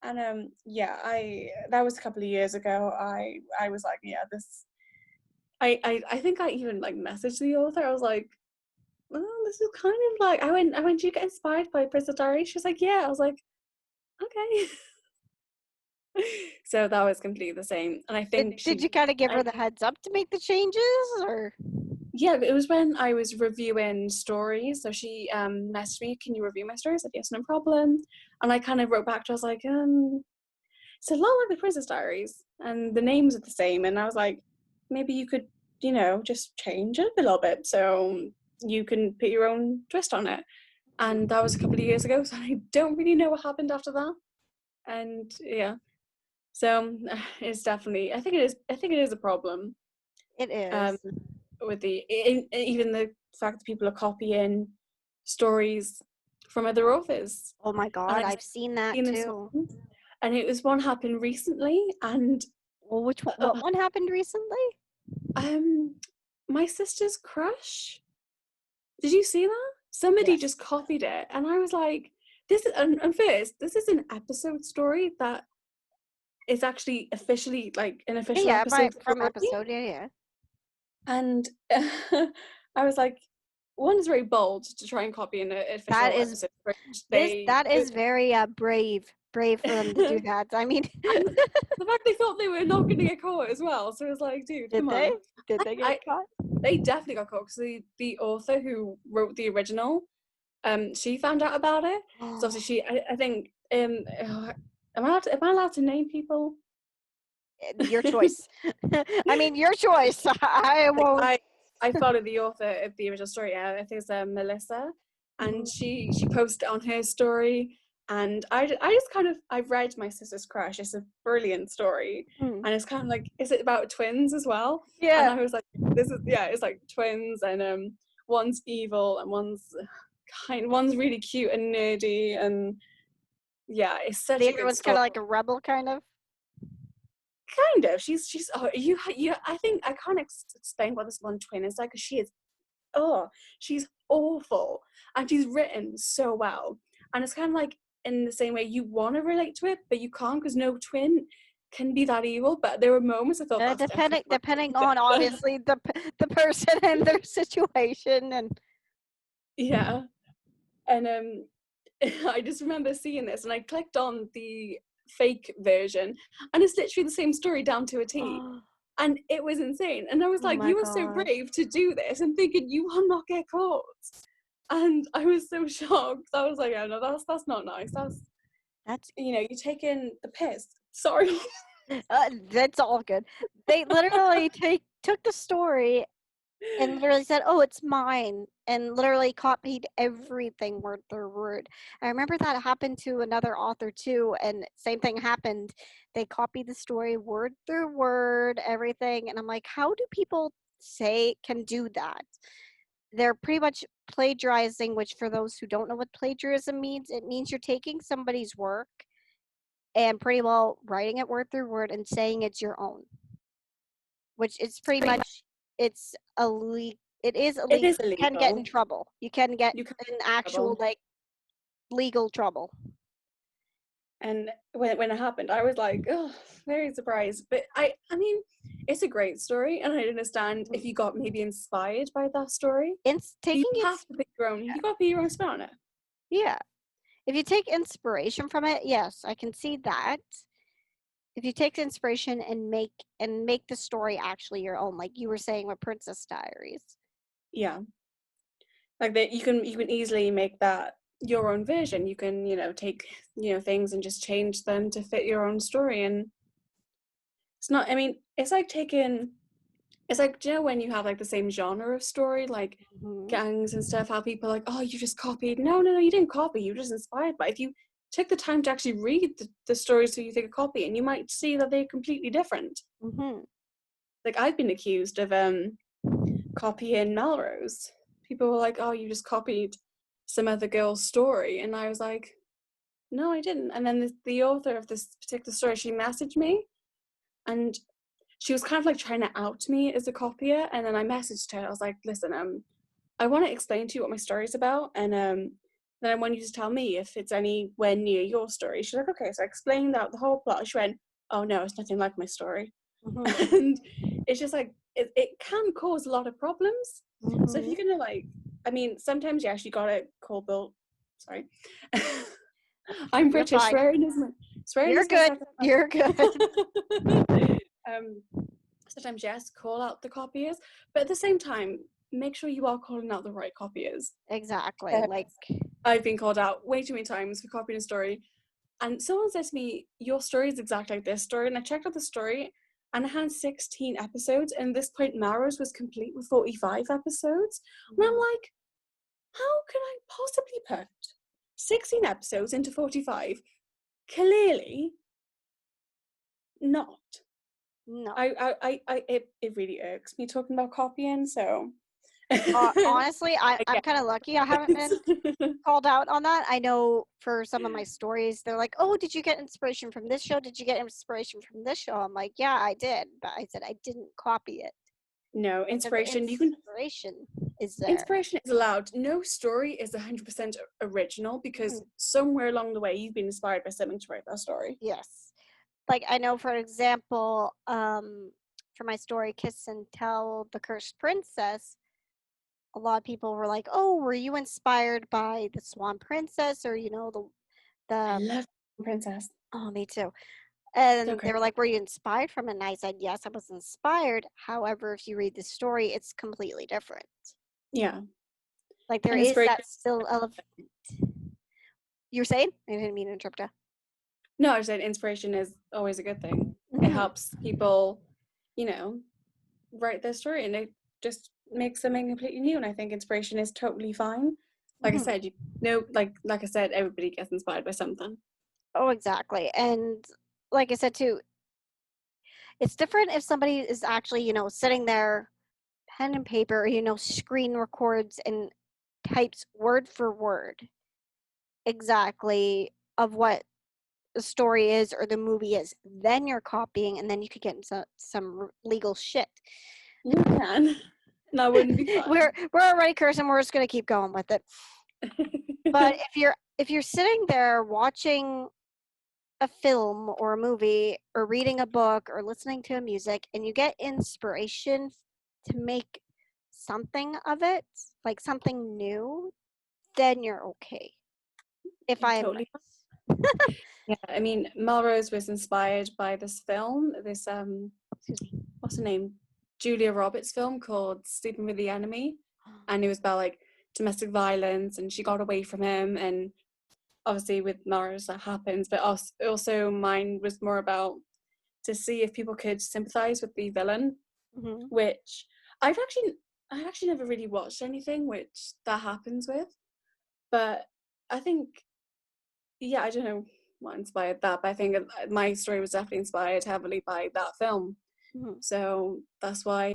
And yeah, that was a couple of years ago. I was like, yeah, this. I think I even like messaged the author. I was like, well, this is kind of like I went. Do you get inspired by Princess Diaries? She was like, yeah. I was like, okay. So that was completely the same. And I think Did you kind of give her the heads up to make the changes, or? yeah, it was when I was reviewing stories. So she messaged me, can you review my stories? I said, yes, no problem. And I kind of wrote back to her, I was like, it's a lot like the Princess Diaries and the names are the same. And I was like, maybe you could, just change it a little bit so you can put your own twist on it. And that was a couple of years ago, so I don't really know what happened after that. And yeah, so it's definitely, I think it is a problem. It Um, is. with even the fact that people are copying stories from other authors. Oh my And God, I've I've seen that seen this too. one, and it was one happened recently, and Well, which one? What one happened recently? um, my sister's crush. Did you see that? Somebody Yes. just copied it, and I was like, "This is." And first, this is an episode story that is actually officially like an Yeah, official yeah, episode from story. episode, yeah, yeah. And I was like, one is very bold to try and copy an That official is episode, which they that is very brave for them to do and that. I mean, the fact they thought they were not going to get caught as well. So it was like, dude, did come they? on. Did they get I caught? They definitely got caught because the author who wrote the original, she found out about it. So Oh, obviously, I think, am I allowed to name people? your choice. I mean, your choice. I Like won't. I followed the author of the original story. Yeah, I think it's Melissa, and Mhm. she posted on her story, and I just kind of I read My Sister's Crush. It's a brilliant story, Hmm. and it's kind of like, is it about twins as well? And Yeah, I was like, this is, yeah, it's like twins, and one's evil and one's really cute and nerdy, and yeah, it's such the a other good one's kind story. of like a rebel, kind of. Kind of. She's oh, you I think I can't explain what this one twin is like, because she's awful, and she's written so well, and it's kind of like in the same way you want to relate to it, but you can't because no twin can be that evil. But there were moments I thought that's definitely my Depending on sister. obviously the person and their situation, and Yeah, and I just remember seeing this, and I clicked on the fake version, and it's literally the same story down to a T. oh And it was insane. And I was like, my you were so God, brave to do this, and thinking you will not get caught. And I was so shocked. I was like, oh no, that's not nice. That's, that's you're taking the piss. Sorry. that's all good. They literally took the story and literally said, "Oh, it's mine," and literally copied everything word for word. I remember that happened to another author too, and same thing happened. They copied the story word through word, everything, and I'm like, how do people can do that? They're pretty much plagiarizing, which for those who don't know what plagiarism means, it means you're taking somebody's work and pretty well writing it word through word and saying it's your own, which is pretty much it's it is It illegal. is You can get in illegal. trouble. You can get You can in get in actual trouble. like legal trouble. And when it happened, I was like, oh, very surprised. But I mean, it's a great story, and I understand if Mhm. you got maybe inspired by that story, It's but you taking have its to pick your own. You got to put your own spin on it. yeah. If you take inspiration from it, yes, I can see that. If you take inspiration and make the story actually your own, like you were saying with Princess Diaries. Yeah, like that you can easily make that your own version. You can take things and just change them to fit your own story. And it's not, I mean, it's like taking, it's like, when you have like the same genre of story, like Mhm. gangs and stuff, how people are like, oh, you just copied. No, you didn't copy, you were just inspired by it. If you take the time to actually read the stories who you think are copying, you might see that they're completely different. Mhm. Like, I've been accused of copying Melrose. People were like, oh, you just copied some other girl's story. And I was like, no, I didn't. And then the author of this particular story, she messaged me, and she was kind of like trying to out me as a copier. And then I messaged her. I was like, listen, I want to explain to you what my story's about. And then I want you to tell me if it's anywhere near your story. She's like, okay. So I explained out the whole plot. She went, oh no, it's nothing like my story. Mm-hmm. And it's just like, it can cause a lot of problems. So if Mm-hmm. you're gonna like, I mean, sometimes you actually gotta call Bill. Sorry. I'm You're British. fine. Swearing You're is my good. second You're good. language. Sometimes yes, call out the copiers, but at the same time, make sure you are calling out the right copiers. Exactly. Like, I've been called out way too many times for copying a story, and someone said to me, "Your story is exactly like this story," and I checked out the story, and it had 16 episodes, and at this point, Maro's was complete with 45 episodes, and I'm like, how can I possibly put 16 episodes into 45? Clearly not. no. It really irks me talking about copying, so Honestly, I'm kind of lucky I haven't been called out on that. I know for some of my stories, they're like, "Oh, did you get inspiration from this show? Did you get inspiration from this show?" I'm like, "Yeah, I did," but I said I didn't copy it. No, So the inspiration, you can inspiration is there. inspiration is allowed. No story is 100% original because Mhm. somewhere along the way you've been inspired by something to write that story. Yes, like I know, for example, for my story, "Kiss and Tell: The Cursed Princess," a lot of people were like, "Oh, were you inspired by the Swan Princess, or I the?" love Princess. Oh, me too. So And they great. were like, "Were you inspired from it?" And I said, "Yes, I was inspired. However, if you read the story, it's completely different. Yeah. Like there And is inspiration. that still element." You were saying? I didn't mean to interrupt you. No, I said inspiration is always a good thing. It Hmm. helps people, you know, write their story and it just makes something completely new. And I think inspiration is totally fine. Like I Hmm. said, you know, like I said, everybody gets inspired by something. Oh, exactly. And like I said too, it's different if somebody is actually, sitting there, pen and paper, screen records and types word for word exactly of what the story is or the movie is. Then you're copying, and then you could get into some legal shit. You can. That wouldn't be fun. We're already cursing. We're just gonna keep going with it. But if you're sitting there watching a film or a movie or reading a book or listening to music and you get inspiration to make something of it, like something new, then you're okay. If You're I am totally right. yeah. I mean, Melrose was inspired by this film, this Excuse me. what's her name? Julia Roberts film called Sleeping with the Enemy. And it was about like domestic violence and she got away from him and obviously with Melrose that happens, but also mine was more about to see if people could sympathize with the villain, Mm-hmm. which I've actually never really watched anything which that happens with, but I think yeah, I don't know what inspired that, but I think my story was definitely inspired heavily by that film. Mm-hmm. So that's why